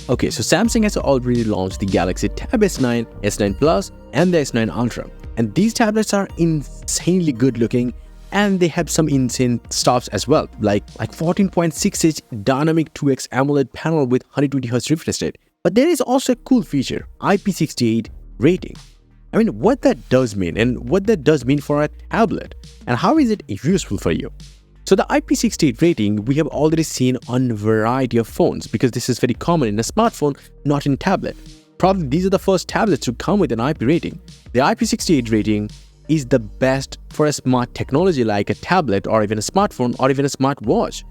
Okay, so Samsung has already launched the Galaxy Tab S9, S9 Plus, and the S9 Ultra. And these tablets are insanely good looking, and they have some insane stuffs as well, like 14.6-inch dynamic 2x AMOLED panel with 120Hz refresh rate. But there is also a cool feature, IP68 rating. I mean, what that does mean and what that does mean for a tablet, and how is it useful for you? So the IP68 rating we have already seen on a variety of phones because this is very common in a smartphone, not in tablet. Probably these are the first tablets to come with an IP rating. The IP68 rating is the best for a smart technology like a tablet or even a smartphone or even a smartwatch.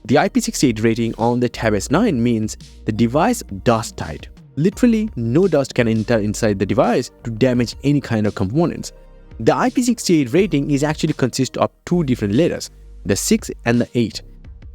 The IP68 rating on the Tab S9 means the device dust tight. Literally, no dust can enter inside the device to damage any kind of components. The IP68 rating is actually consists of two different letters, the 6 and the 8.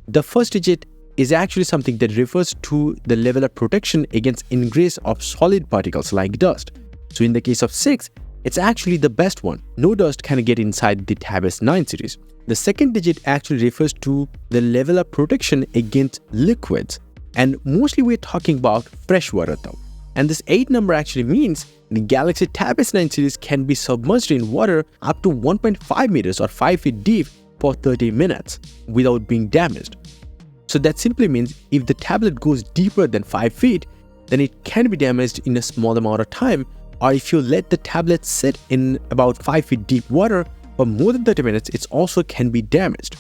The first digit is actually something that refers to the level of protection against ingress of solid particles like dust. So in the case of 6, it's actually the best one. No dust can get inside the Tab S9 series. The second digit actually refers to the level of protection against liquids. And mostly we're talking about fresh water though. And this 8 number actually means the Galaxy Tab S9 series can be submerged in water up to 1.5 meters or 5 feet deep for 30 minutes without being damaged. So that simply means if the tablet goes deeper than 5 feet, then it can be damaged in a small amount of time, or if you let the tablet sit in about 5 feet deep water for more than 30 minutes, it also can be damaged.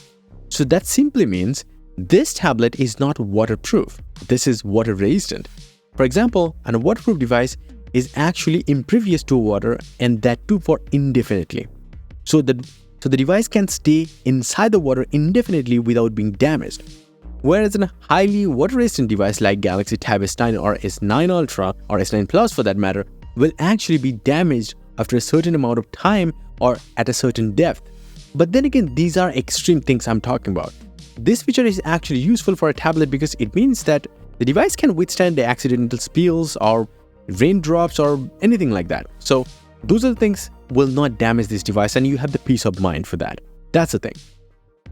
So that simply means this tablet is not waterproof. This is water resistant. For example, a waterproof device is actually impervious to water, and that too for indefinitely. So the device can stay inside the water indefinitely without being damaged. Whereas a highly water-resistant device like Galaxy Tab S9 or S9 Ultra or S9 Plus for that matter will actually be damaged after a certain amount of time or at a certain depth. But then again, these are extreme things I'm talking about. This feature is actually useful for a tablet because it means that the device can withstand the accidental spills or raindrops or anything like that. So those are the things will not damage this device, and you have the peace of mind for that. That's the thing.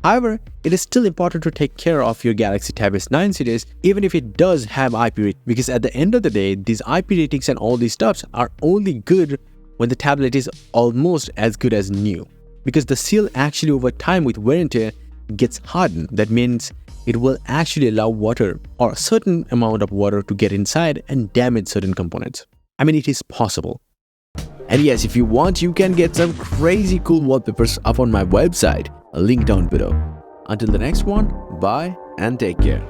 However, it is still important to take care of your Galaxy Tab S9 series even if it does have IP rating, because at the end of the day, these IP ratings and all these stuffs are only good when the tablet is almost as good as new. Because the seal actually over time with wear and tear gets hardened. That means it will actually allow water or a certain amount of water to get inside and damage certain components. I mean, it is possible. And yes, if you want, you can get some crazy cool wallpapers up on my website. A link down below. Until the next one, bye and take care.